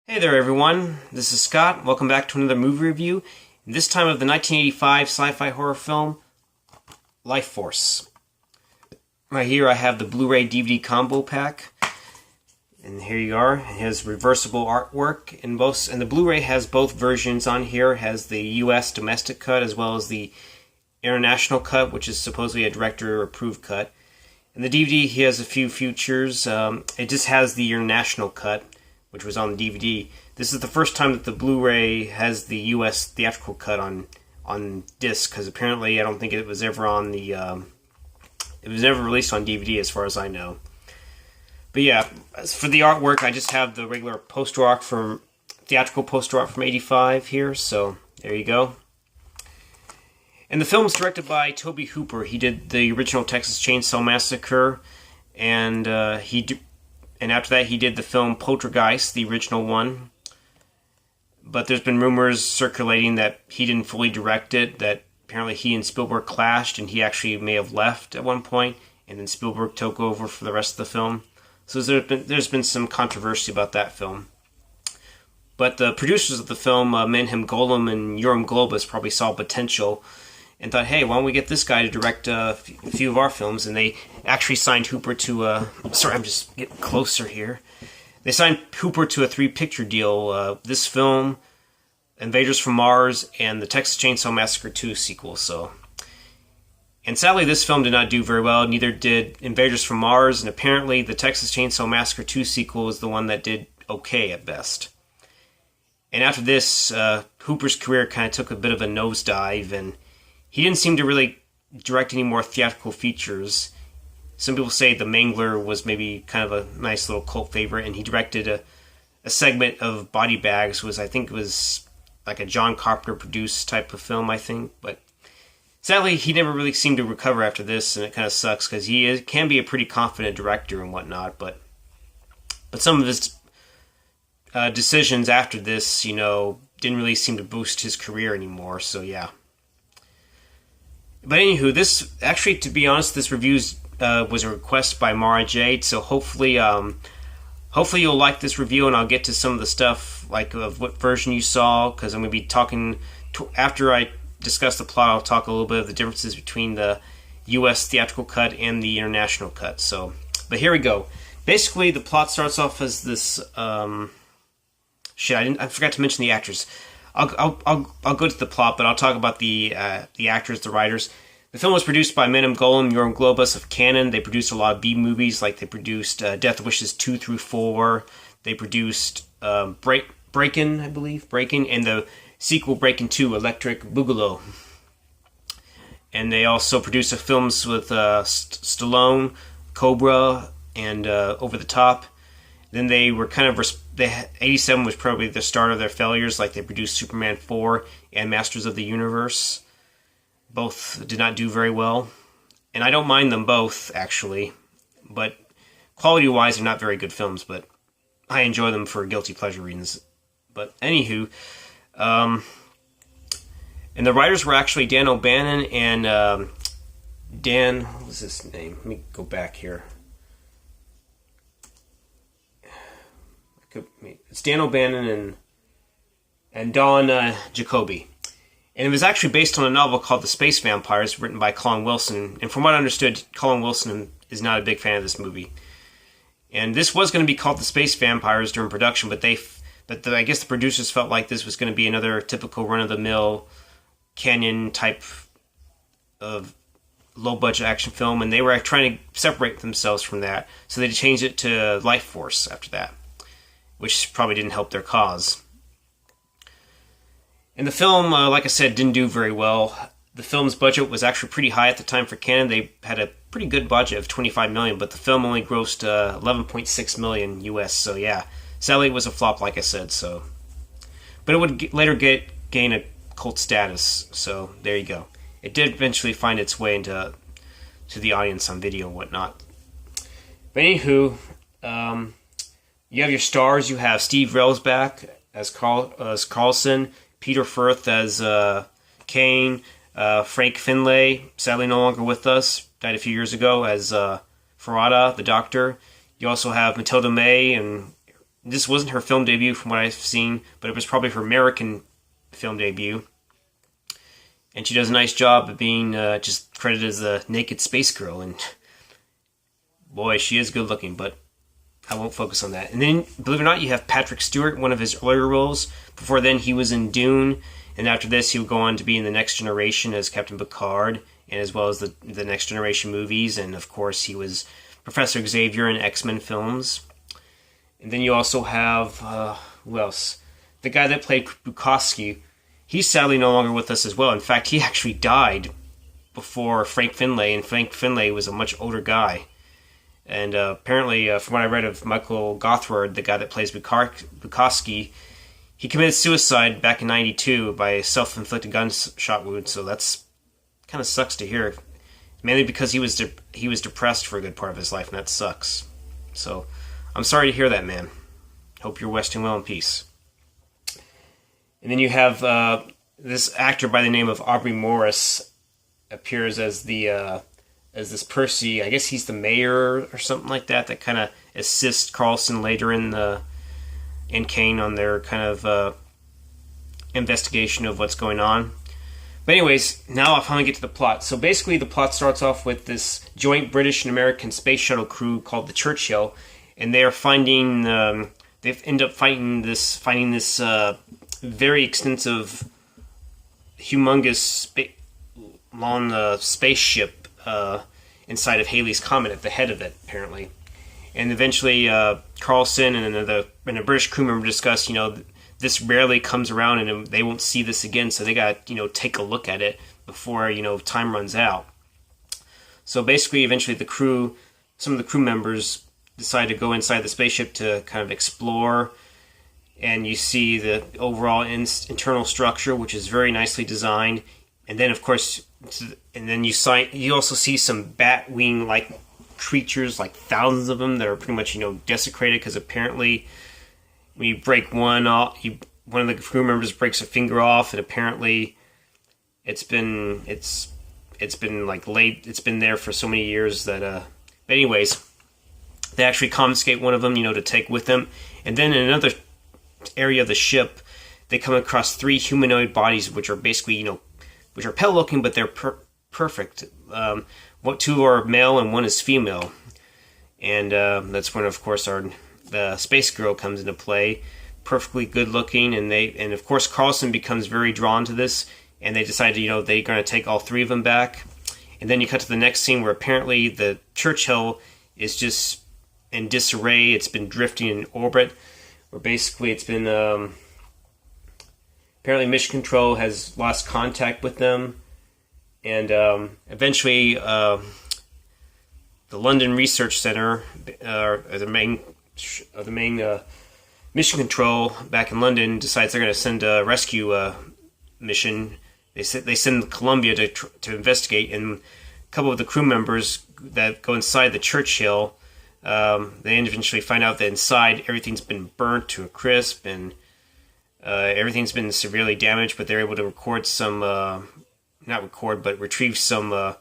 Hey there everyone, this is Scott. Welcome back to another movie review, this time of the 1985 sci-fi horror film, Lifeforce. Right here I have the Blu-ray DVD combo pack, and here you are. It has reversible artwork, and the Blu-ray has both versions on here. It has the US domestic cut as well as the international cut, which is supposedly a director-approved cut. And the DVD has a few features. It just has the international cut, which was on the DVD. This is the first time that the Blu-ray has the U.S. theatrical cut on disc, because apparently I don't think it was ever on the it was never released on DVD as far as I know. But yeah, as for the artwork, I just have the regular theatrical poster art from '85 here. So there you go. And the film is directed by Tobe Hooper. He did the original Texas Chainsaw Massacre, and after that, he did the film Poltergeist, the original one. But there's been rumors circulating that he didn't fully direct it, that apparently he and Spielberg clashed, and he actually may have left at one point, and then Spielberg took over for the rest of the film. So there's been some controversy about that film. But the producers of the film, Menhem Golem and Yoram Globus, probably saw potential and thought, hey, why don't we get this guy to direct a few of our films? And they actually signed Hooper to sorry, I'm just getting closer here. They signed Hooper to a 3-picture deal. This film, Invaders from Mars, and the Texas Chainsaw Massacre 2 sequel. And sadly, this film did not do very well. Neither did Invaders from Mars, and apparently the Texas Chainsaw Massacre 2 sequel was the one that did okay at best. And after this, Hooper's career kind of took a bit of a nosedive, and he didn't seem to really direct any more theatrical features. Some people say The Mangler was maybe kind of a nice little cult favorite, and he directed a segment of Body Bags, I think it was like a John Carpenter produced type of film, I think. But sadly, he never really seemed to recover after this, and it kind of sucks because can be a pretty confident director and whatnot. But some of his decisions after this, didn't really seem to boost his career anymore. So yeah. But anywho, to be honest, this review was a request by Mara Jade, so hopefully you'll like this review, and I'll get to some of the stuff, like of what version you saw, because I'm going to be talking, after I discuss the plot, I'll talk a little bit of the differences between the U.S. theatrical cut and the international cut. But here we go. Basically, the plot starts off as this, I forgot to mention the actors. I'll go to the plot, but I'll talk about the actors, the writers. The film was produced by Menhem Golem, Yoram Globus of Canon. They produced a lot of B movies, like they produced Death Wishes 2 through 4. They produced Breakin', I believe, and the sequel Breakin' 2, Electric Boogaloo. And they also produced films with Stallone, Cobra, and Over the Top. Then they were 87 was probably the start of their failures, like they produced Superman 4 and Masters of the Universe. Both did not do very well. And I don't mind them both, actually. But quality-wise, they're not very good films, but I enjoy them for guilty pleasure reasons. But anywho, and the writers were actually Dan O'Bannon and Dan, what was his name? Let me go back here. It's Dan O'Bannon and Don Jakoby. And it was actually based on a novel called The Space Vampires, written by Colin Wilson. And from what I understood, Colin Wilson is not a big fan of this movie. And this was going to be called The Space Vampires during production, but I guess the producers felt like this was going to be another typical run-of-the-mill Canyon type of low-budget action film, and they were trying to separate themselves from that. So they changed it to Lifeforce after that, which probably didn't help their cause. And the film, like I said, didn't do very well. The film's budget was actually pretty high at the time for Canon. They had a pretty good budget of $25 million, but the film only grossed $11.6 million US. So yeah, sadly it was a flop, like I said. But it would later gain a cult status. So there you go. It did eventually find its way to the audience on video and whatnot. But anywho, you have your stars. You have Steve Railsback as Carlson, Peter Firth as Kane, Frank Finlay, sadly no longer with us, died a few years ago, as Farada, the Doctor. You also have Mathilda May and this wasn't her film debut from what I've seen, but it was probably her American film debut. And she does a nice job of being just credited as a naked space girl. And boy, she is good looking, but I won't focus on that. And then, believe it or not, you have Patrick Stewart, one of his earlier roles. Before then, he was in Dune. And after this, he would go on to be in The Next Generation as Captain Picard, and as well as the Next Generation movies. And of course, he was Professor Xavier in X-Men films. And then you also have, who else? The guy that played Bukowski. He's sadly no longer with us as well. In fact, he actually died before Frank Finlay, and Frank Finlay was a much older guy. And apparently, from what I read of Michael Gothard, the guy that plays Bukowski, he committed suicide back in '92 by a self-inflicted gunshot wound. So that's kind of sucks to hear, mainly because he was depressed for a good part of his life, and that sucks. So I'm sorry to hear that, man. Hope you're resting well in peace. And then you have this actor by the name of Aubrey Morris appears as as this Percy. I guess he's the mayor or something like that kind of assists Carlson later in Kane on their kind of investigation of what's going on. But anyways, now I'll finally get to the plot. So basically, the plot starts off with this joint British and American space shuttle crew called the Churchill, and they are finding. They end up finding this very extensive, humongous long spaceship inside of Halley's Comet at the head of it, apparently. And eventually, Carlson and a British crew member discuss, this rarely comes around and they won't see this again, so they got to take a look at it before time runs out. So basically, eventually, some of the crew members decide to go inside the spaceship to kind of explore. And you see the overall internal structure, which is very nicely designed. And then, of course, you also see some bat wing-like creatures, like thousands of them, that are pretty much desecrated, because apparently when you break one off, one of the crew members breaks a finger off, and apparently it's been there for so many years that. But anyways, they actually confiscate one of them, to take with them, and then in another area of the ship, they come across 3 humanoid bodies, which are basically, which are pale looking, but they're perfect. 2 are male and 1 is female. And that's when, of course, the space girl comes into play, perfectly good looking, and of course Carlson becomes very drawn to this, and they decide they're going to take all 3 of them back. And then you cut to the next scene where apparently the Churchill is just in disarray. It's been drifting in orbit, where basically it's been apparently Mission Control has lost contact with them, and eventually the London Research Center, the main Mission Control back in London, decides they're going to send a rescue mission. They send Columbia to investigate, and a couple of the crew members that go inside the Churchill, they eventually find out that inside everything's been burnt to a crisp, and everything's been severely damaged, but they're able to record retrieve some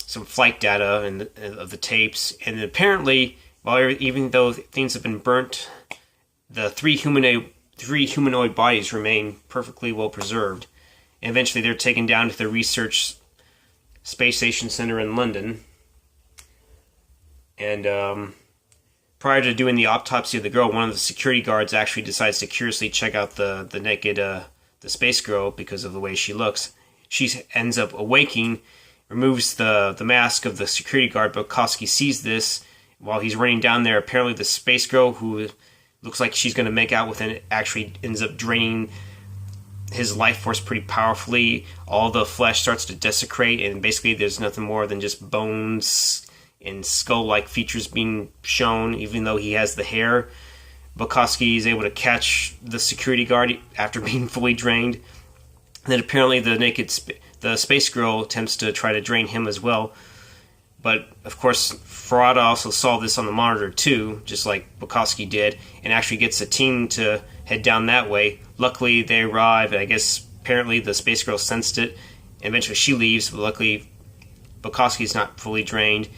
flight data of the tapes. And apparently, even though things have been burnt, the three humanoid bodies remain perfectly well preserved. And eventually they're taken down to the Research Space Station Center in London. And prior to doing the autopsy of the girl, one of the security guards actually decides to curiously check out the naked the space girl because of the way she looks. She ends up awaking, removes the mask of the security guard, but Bukowski sees this while he's running down there. Apparently the space girl, who looks like she's going to make out with it, actually ends up draining his life force pretty powerfully. All the flesh starts to desecrate, and basically there's nothing more than just bones and skull-like features being shown, even though he has the hair. Bukowski is able to catch the security guard after being fully drained. And then apparently the space girl attempts to try to drain him as well. But, of course, Ferrata also saw this on the monitor too, just like Bukowski did, and actually gets a team to head down that way. Luckily, they arrive, and I guess apparently the space girl sensed it, and eventually she leaves, but luckily Bukowski's not fully drained.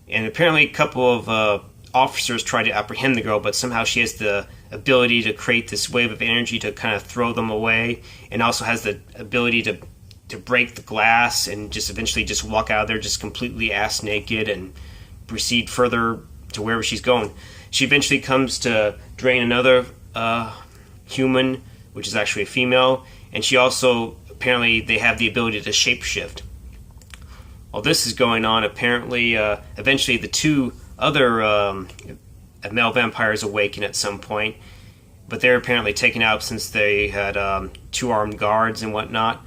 And apparently a couple of officers try to apprehend the girl, but somehow she has the ability to create this wave of energy to kind of throw them away, and also has the ability to break the glass and just eventually just walk out of there just completely ass naked and proceed further to wherever she's going. She eventually comes to drain another human, which is actually a female, and she also, apparently they have the ability to shapeshift. While this is going on, apparently eventually the two other male vampires awaken at some point, but they're apparently taken out since they had two armed guards and whatnot.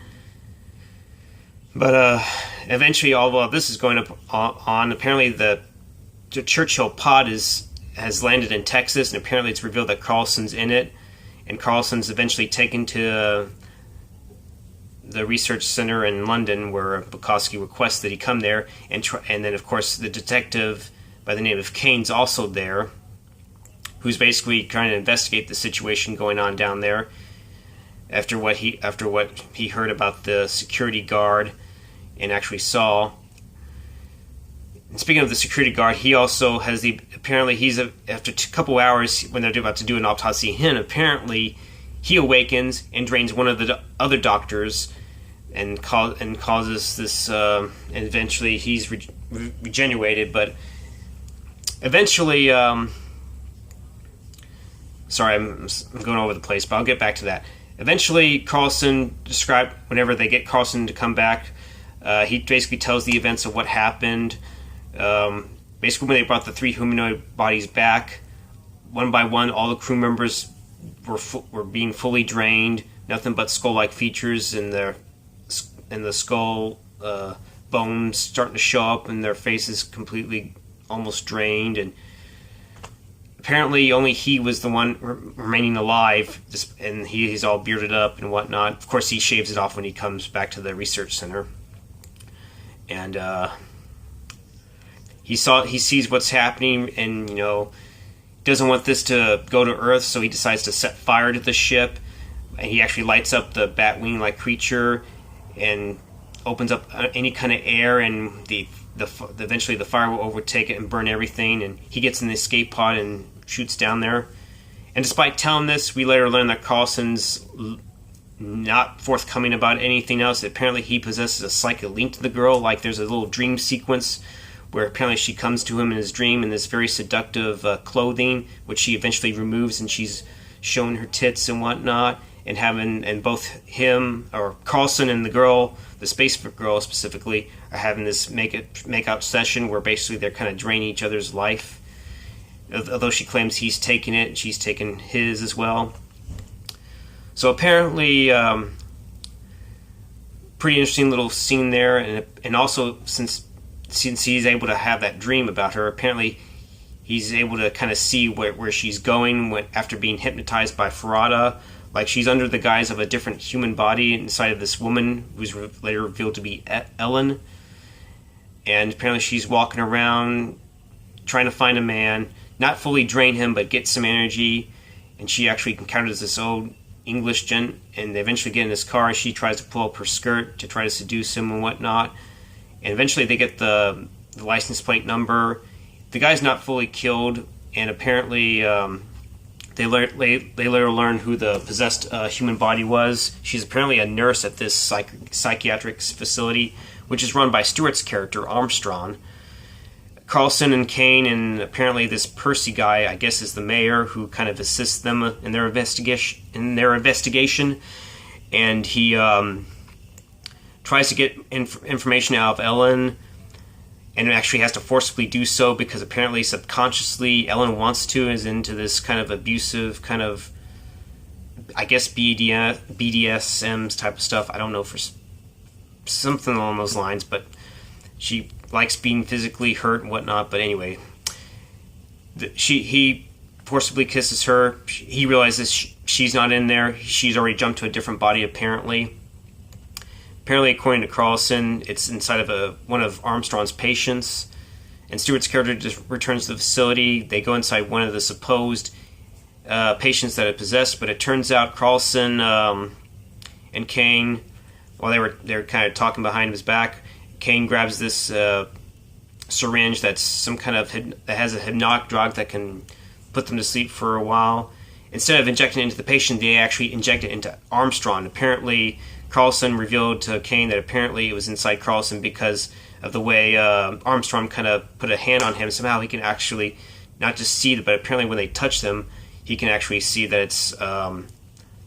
But eventually, all while this is going on, apparently the Churchill pod has landed in Texas, and apparently it's revealed that Carlson's in it, and Carlson's eventually taken to the research center in London, where Bukowski requests that he come there, and then of course the detective by the name of Kane's also there, who's basically trying to investigate the situation going on down there after what he heard about the security guard and actually saw. And speaking of the security guard, he also has apparently he's after a couple hours when they're about to do an autopsy on him, apparently he awakens and drains one of the other doctors and causes this and eventually he's regenerated, but eventually sorry, I'm going over the place, but I'll get back to that. Eventually Carlson described, whenever they get Carlson to come back, he basically tells the events of what happened. Basically when they brought the three humanoid bodies back, one by one all the crew members were being fully drained, nothing but skull-like features in the skull, bones starting to show up, and their faces completely almost drained. And apparently only he was the one remaining alive, and he's all bearded up and whatnot. Of course, he shaves it off when he comes back to the research center, and he sees what's happening, and doesn't want this to go to Earth, so he decides to set fire to the ship. And he actually lights up the Batwing-like creature and opens up any kind of air, and eventually the fire will overtake it and burn everything. And he gets in the escape pod and shoots down there. And despite telling this, we later learn that Carlson's not forthcoming about anything else. Apparently he possesses a psychic link to the girl. Like there's a little dream sequence where apparently she comes to him in his dream in this very seductive clothing, which she eventually removes, and she's showing her tits and whatnot, and both him, or Carlson, and the girl, the space girl specifically, are having this make-out session where basically they're kind of draining each other's life. Although she claims he's taken it, and she's taken his as well. So apparently, pretty interesting little scene there, and also since he's able to have that dream about her, apparently he's able to kind of see where she's going after being hypnotized by Ferrata. Like she's under the guise of a different human body inside of this woman who's later revealed to be Ellen. And apparently she's walking around trying to find a man, not fully drain him, but get some energy. And she actually encounters this old English gent, and they eventually get in this car. She tries to pull up her skirt to try to seduce him and whatnot. And eventually they get the license plate number. The guy's not fully killed, and apparently they later learn who the possessed human body was. She's apparently a nurse at this psychiatric facility, which is run by Stewart's character, Armstrong. Carlson and Kane, and apparently this Percy guy, I guess, is the mayor who kind of assists them in their investigation. And he tries to get information out of Ellen, and actually has to forcibly do so because apparently subconsciously Ellen wants to, is into this kind of abusive kind of, I guess, BDSM type of stuff. I don't know, for something along those lines, but she likes being physically hurt and whatnot. But anyway, he forcibly kisses her. He realizes she's not in there. She's already jumped to a different body apparently. Apparently, according to Carlson, it's inside of one of Armstrong's patients. And Stewart's character just returns to the facility. They go inside one of the supposed patients that are possessed, but it turns out Carlson and Kane, while they were kind of talking behind his back, Kane grabs this syringe that's some kind of that has a hypnotic drug that can put them to sleep for a while. Instead of injecting it into the patient, they actually inject it into Armstrong. Apparently, Carlson revealed to Kane that apparently it was inside Carlson because of the way Armstrong kind of put a hand on him. Somehow he can actually not just see it, but apparently when they touch them, he can actually see that it's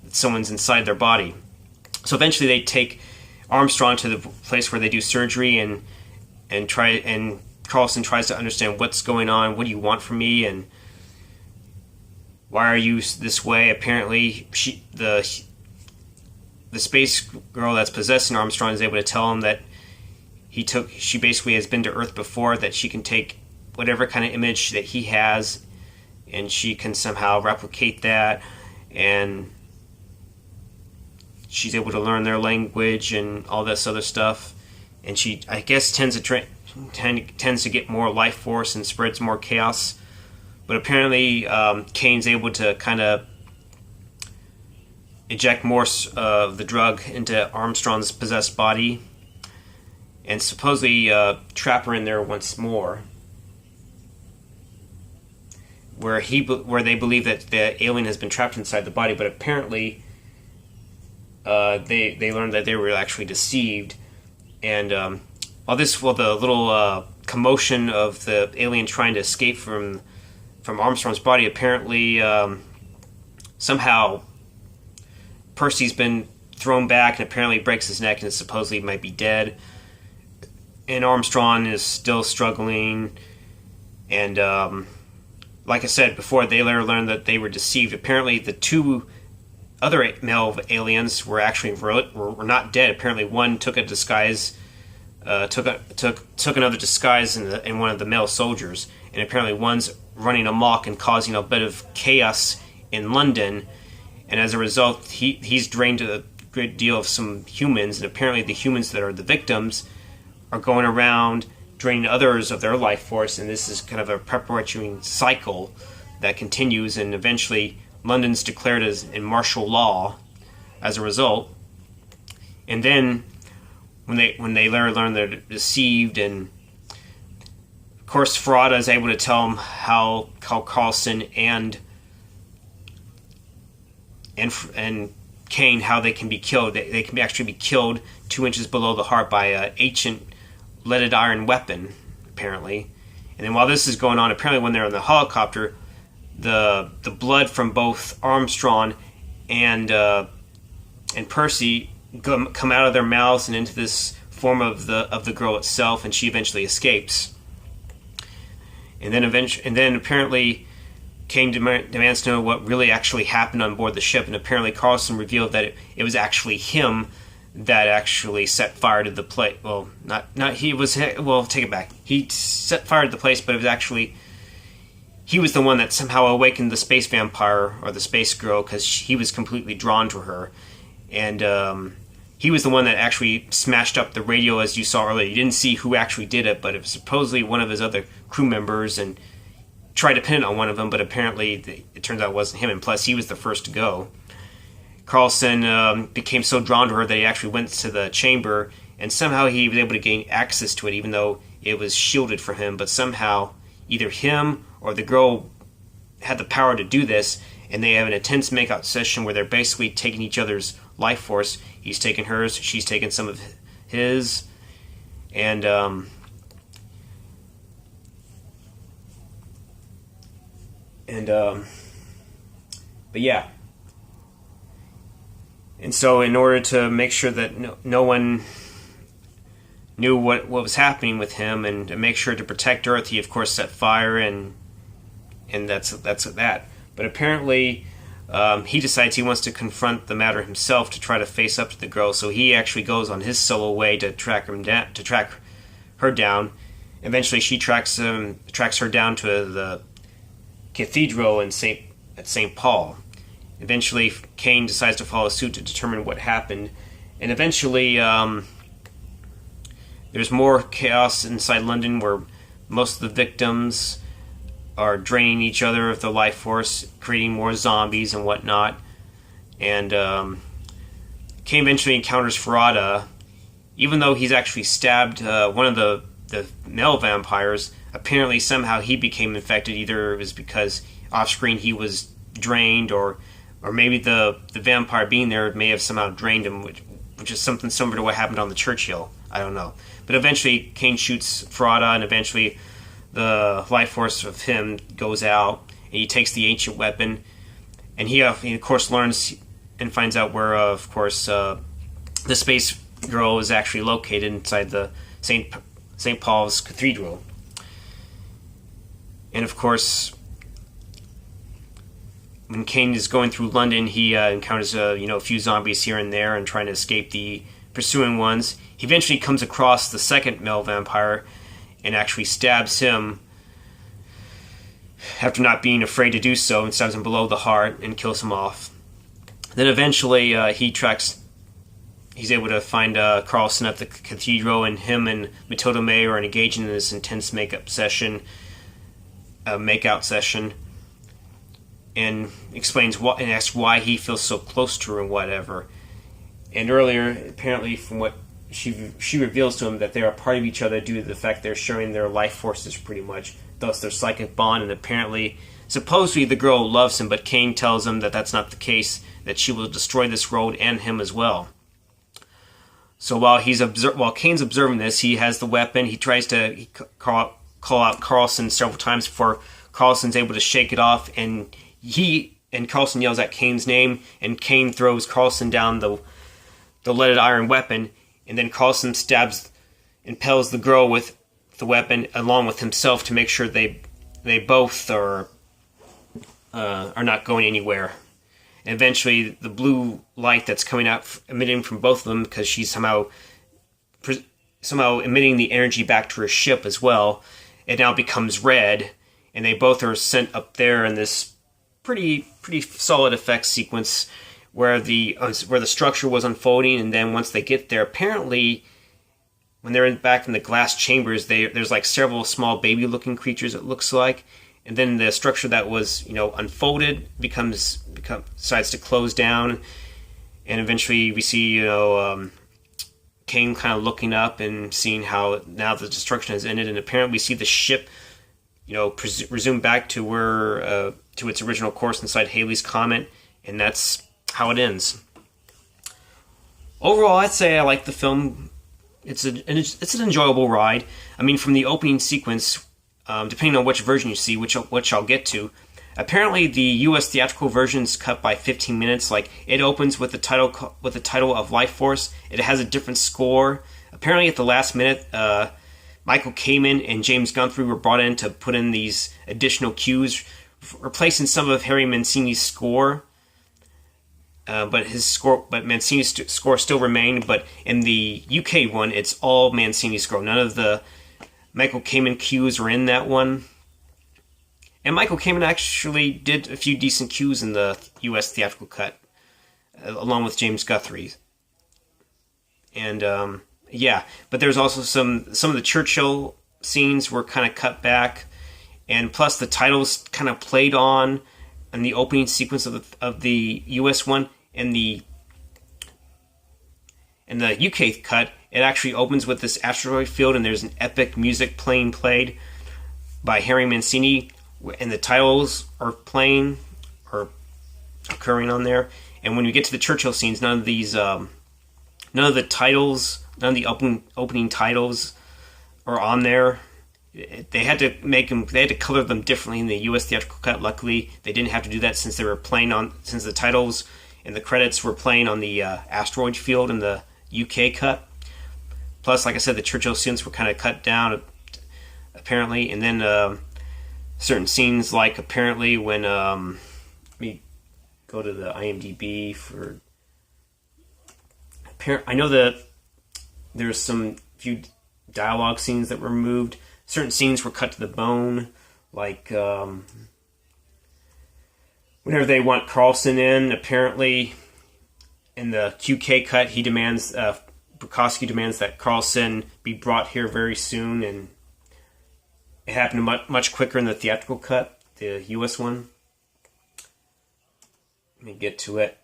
someone's inside their body. So eventually they take Armstrong to the place where they do surgery and Carlson tries to understand what's going on. What do you want from me? And why are you this way? Apparently, the space girl that's possessing Armstrong is able to tell him that she basically has been to Earth before, that she can take whatever kind of image that he has, and she can somehow replicate that, and she's able to learn their language and all this other stuff. And she, I guess, tends to get more life force and spreads more chaos. But apparently, Kane's able to kind of eject more of the drug into Armstrong's possessed body, and supposedly trap her in there once more, where they believe that the alien has been trapped inside the body. But apparently, they learned that they were actually deceived, and the little commotion of the alien trying to escape from Armstrong's body, apparently somehow Percy's been thrown back and apparently breaks his neck and supposedly might be dead. And Armstrong is still struggling. And like I said before, they later learned that they were deceived. Apparently the two other male aliens were actually were not dead. Apparently one took a disguise, took another disguise in one of the male soldiers. And apparently one's running amok and causing a bit of chaos in London, and as a result he's drained a great deal of some humans, and apparently the humans that are the victims are going around draining others of their life force, and this is kind of a perpetuating cycle that continues, and eventually London's declared as in martial law as a result. And then when they later learn they're deceived, and of course, Ferrata is able to tell him how Carlson and Kane, how they can be killed. They can actually be killed 2 inches below the heart by an ancient leaded iron weapon, apparently. And then while this is going on, apparently when they're in the helicopter, the blood from both Armstrong and Percy come out of their mouths and into this form of the girl itself, and she eventually escapes. And then apparently Kane demands to know what really actually happened on board the ship, and apparently Carlson revealed that it was actually him that actually set fire to the place. Well, not he was. Well, take it back. He set fire to the place, but it was actually he was the one that somehow awakened the space vampire or the space girl, because he was completely drawn to her, and he was the one that actually smashed up the radio, as you saw earlier. You didn't see who actually did it, but it was supposedly one of his other crew members, and tried to pin it on one of them, but apparently it turns out it wasn't him, and plus he was the first to go. Carlson became so drawn to her that he actually went to the chamber, and somehow he was able to gain access to it, even though it was shielded from him. But somehow either him or the girl had the power to do this, and they have an intense make-out session where they're basically taking each other's life force. He's taking hers, she's taking some of his, and but yeah. And so in order to make sure that no one knew what was happening with him, and to make sure to protect Earth, he of course set fire, and that's that. But apparently he decides he wants to confront the matter himself, to try to face up to the girl. So he actually goes on his solo way to track her down. Eventually she tracks her down to the cathedral at St. Paul. Eventually Kane decides to follow suit to determine what happened, and eventually there's more chaos inside London, where most of the victims are draining each other of the life force, creating more zombies and whatnot. And Kane eventually encounters Ferrata, even though he's actually stabbed one of the the male vampires, apparently somehow he became infected. Either it was because off screen he was drained, or maybe the vampire being there may have somehow drained him, which is something similar to what happened on the Churchill. I don't know. But eventually Kane shoots Ferrata, and eventually the life force of him goes out, and he takes the ancient weapon, and he of course learns and finds out where, of course, the space girl is actually located inside the St. Paul's Cathedral. And of course, when Kane is going through London, he encounters a few zombies here and there and trying to escape the pursuing ones. He eventually comes across the second male vampire and actually stabs him after not being afraid to do so, and stabs him below the heart and kills him off. Then eventually he's able to find Carlson at the cathedral, and him and Mathilda May are engaging in this intense makeout session, and explains and asks why he feels so close to her and whatever. And earlier, apparently, from what she reveals to him, that they are part of each other due to the fact they're sharing their life forces pretty much, thus their psychic bond. And apparently, supposedly the girl loves him, but Kane tells him that that's not the case, that she will destroy this world and him as well. So while Kane's observing this, he has the weapon. He tries to call out Carlson several times before Carlson's able to shake it off, and Carlson yells at Kane's name, and Kane throws Carlson down the leaded iron weapon, and then Carlson impales the girl with the weapon along with himself to make sure they both are not going anywhere. And eventually, the blue light that's coming out, emitting from both of them, because she's somehow emitting the energy back to her ship as well, it now becomes red, and they both are sent up there in this pretty solid effects sequence where the structure was unfolding. And then once they get there, apparently when they're back in the glass chambers, there's like several small baby-looking creatures, it looks like. And then the structure that was, unfolded decides to close down, and eventually we see, Kane kind of looking up and seeing how now the destruction has ended, and apparently we see the ship, resume back to where to its original course inside Halley's Comet, and that's how it ends. Overall, I'd say I like the film. It's an enjoyable ride. I mean, from the opening sequence, depending on which version you see, which I'll get to. Apparently, the U.S. theatrical version is cut by 15 minutes. Like, it opens with the title of Lifeforce. It has a different score. Apparently, at the last minute, Michael Kamen and James Guthrie were brought in to put in these additional cues, replacing some of Harry Mancini's score. But Mancini's score still remained. But in the UK one, it's all Mancini's score. None of the Michael Kamen cues are in that one. And Michael Kamen actually did a few decent cues in the U.S. theatrical cut, along with James Guthrie. And, but there's also some of the Churchill scenes were kind of cut back, and plus the titles kind of played on in the opening sequence of the U.S. one. In the UK cut, it actually opens with this asteroid field, and there's an epic music played by Harry Mancini, and the titles are playing or occurring on there. And when we get to the Churchill scenes, none of the opening titles are on there. They had to color them differently in the U.S. theatrical cut. Luckily, they didn't have to do that since the titles and the credits were playing on the asteroid field in the UK cut. Plus, like I said, the Churchill scenes were kind of cut down, apparently. And then certain scenes, like apparently when let me go to the IMDb for. I know that there's some few dialogue scenes that were removed. Certain scenes were cut to the bone, like whenever they want Carlson in. Apparently, in the UK cut, Bukowski demands that Carlson be brought here very soon, and it happened much quicker in the theatrical cut, the US one. Let me get to it.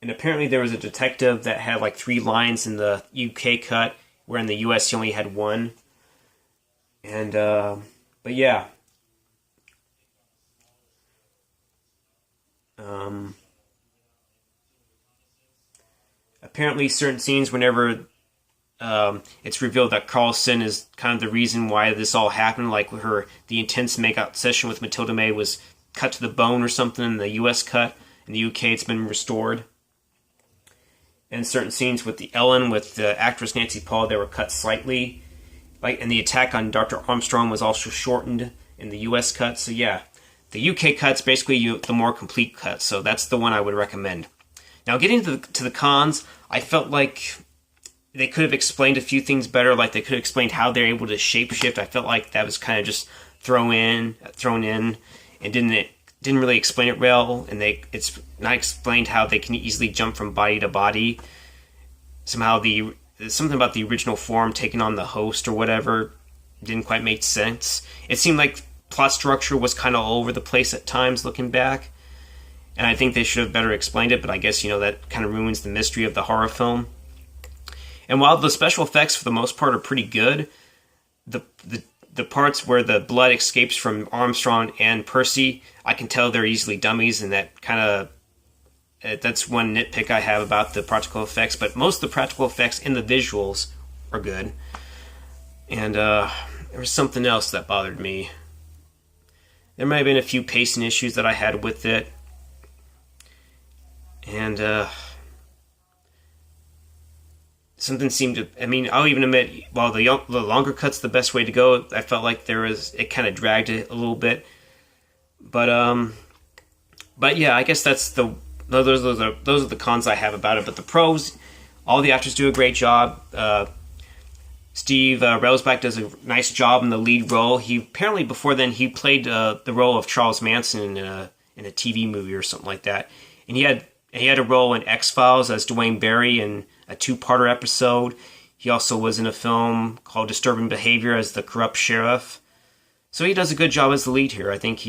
And apparently there was a detective that had like 3 lines in the UK cut, where in the US he only had 1. And but yeah, apparently certain scenes whenever it's revealed that Carlson is kind of the reason why this all happened, like the intense makeout session with Mathilda May was cut to the bone or something in the US cut. In the UK it's been restored. And certain scenes with the Ellen with the actress Nancy Paul, they were cut slightly. And the attack on Dr. Armstrong was also shortened in the US cut. So yeah, the UK cut's basically the more complete cut. So that's the one I would recommend. Now getting to the cons, I felt like they could have explained a few things better. Like they could have explained how they're able to shapeshift. I felt like that was kind of just thrown in, and didn't really explain it well. And it's not explained how they can easily jump from body to body. Somehow something about the original form taking on the host or whatever didn't quite make sense. It seemed like plot structure was kind of all over the place at times looking back. And I think they should have better explained it, but I guess, that kind of ruins the mystery of the horror film. And while the special effects for the most part are pretty good, the parts where the blood escapes from Armstrong and Percy, I can tell they're easily dummies, and that kind of that's one nitpick I have about the practical effects. But most of the practical effects and the visuals are good. And there was something else that bothered me. There might have been a few pacing issues that I had with it. And something seemed to... I'll even admit, while the longer cut's the best way to go, I felt like it kind of dragged it a little bit. But yeah, I guess those are the cons I have about it. But the pros, all the actors do a great job. Steve Railsback does a nice job in the lead role. Apparently before then he played the role of Charles Manson in a TV movie or something like that, and he had a role in X-Files as Dwayne Barry in a 2-parter episode. He also was in a film called Disturbing Behavior as the corrupt sheriff. So he does a good job as the lead here. I think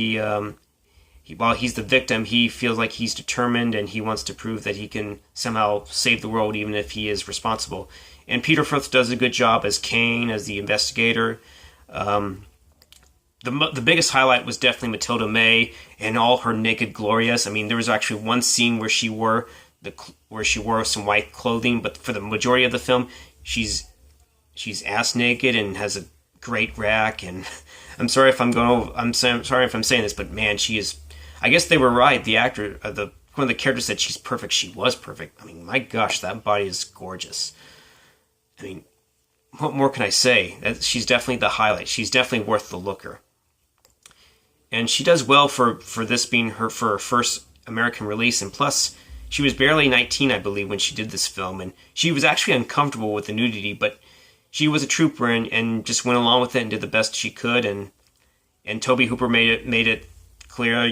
while he's the victim, he feels like he's determined and he wants to prove that he can somehow save the world even if he is responsible. And Peter Firth does a good job as Kane, as the investigator. The biggest highlight was definitely Mathilda May and all her naked glorious. There was actually one scene where she wore some white clothing, but for the majority of the film, she's ass naked and has a great rack. And I'm sorry if I'm sorry if I'm saying this, but man, she is. I guess they were right. The actor, one of the characters said she's perfect. She was perfect. My gosh, that body is gorgeous. What more can I say? She's definitely the highlight. She's definitely worth the looker. And she does well for this being her first American release. And plus, she was barely 19, I believe, when she did this film. And she was actually uncomfortable with the nudity, but she was a trooper and just went along with it and did the best she could. And Tobe Hooper made it clear,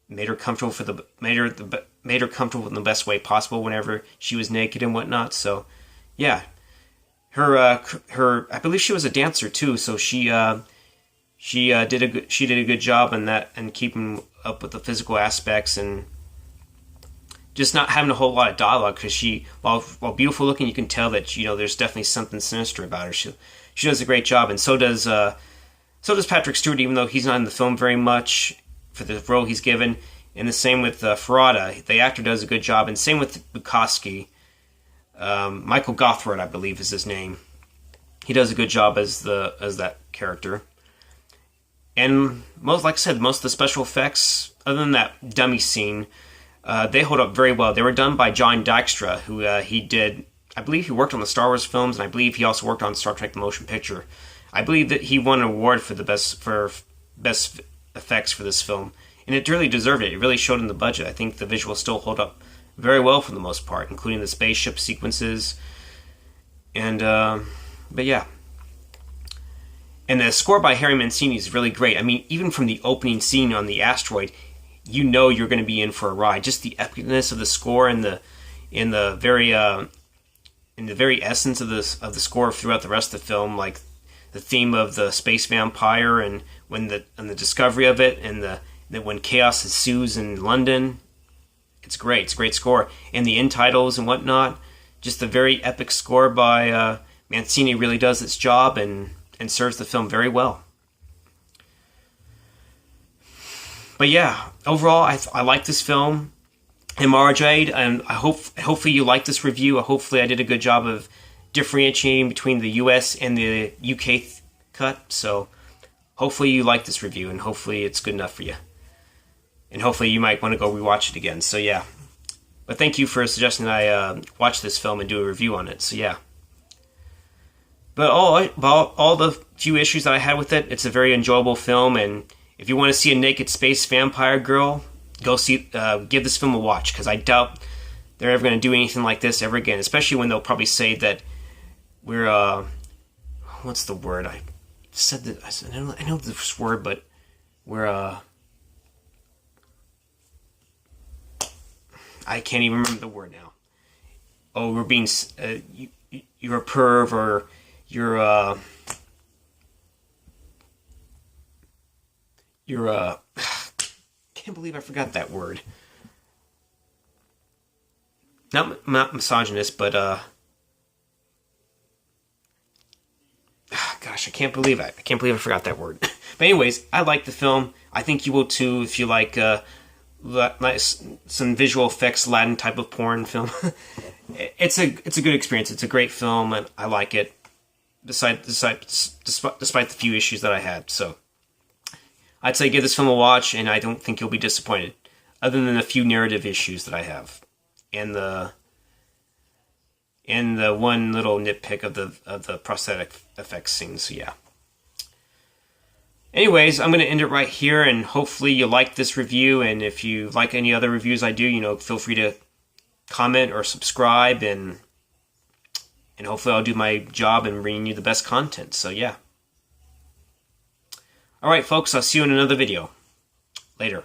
made her comfortable made her comfortable in the best way possible whenever she was naked and whatnot. So, yeah, her I believe she was a dancer too. So she did a good job in that and keeping up with the physical aspects and just not having a whole lot of dialogue, because while beautiful looking, you can tell that there's definitely something sinister about her. She does a great job, and so does Patrick Stewart, even though he's not in the film very much for the role he's given. And the same with Ferrata, the actor does a good job, and same with Bukowski. Michael Gothard, I believe, is his name. He does a good job as that character. And most of the special effects, other than that dummy scene, they hold up very well. They were done by John Dykstra, who I believe he worked on the Star Wars films, and I believe he also worked on Star Trek: The Motion Picture. I believe that he won an award for best effects for this film, and it really deserved it. It really showed in the budget. I think the visuals still hold up very well for the most part, including the spaceship sequences. And but yeah. And the score by Harry Mancini is really great. Even from the opening scene on the asteroid, you're going to be in for a ride. Just the epicness of the score and the very essence of the score throughout the rest of the film, like the theme of the space vampire and the discovery of it, and when chaos ensues in London. It's great. It's a great score, and the end titles and whatnot. Just the very epic score by Mancini really does its job, and and serves the film very well. But yeah, overall, I like this film. And Marjade, and hopefully you like this review. Hopefully I did a good job of differentiating between the US and the UK cut. So hopefully you like this review, and hopefully it's good enough for you. And hopefully you might want to go rewatch it again. So yeah. But thank you for suggesting I watch this film and do a review on it. So yeah. But all the few issues that I had with it, it's a very enjoyable film. And if you want to see a naked space vampire girl, go give this film a watch, because I doubt they're ever going to do anything like this ever again. Especially when they'll probably say that we're what's the word? I know this word, but we're I can't even remember the word now. Oh, we're being you're a perv, or you're can't believe I forgot that word. Not misogynist, but gosh, I can't believe I forgot that word. But anyways, I like the film. I think you will too if you like some visual effects Latin type of porn film. It's a good experience. It's a great film, and I like it. Despite the few issues that I had, so I'd say give this film a watch, and I don't think you'll be disappointed, other than a few narrative issues that I have, and the one little nitpick of the prosthetic effects scenes. So yeah. Anyways, I'm going to end it right here, and hopefully you like this review, and if you like any other reviews I do, feel free to comment or subscribe, and hopefully I'll do my job in bringing you the best content. So yeah. Alright folks, I'll see you in another video. Later.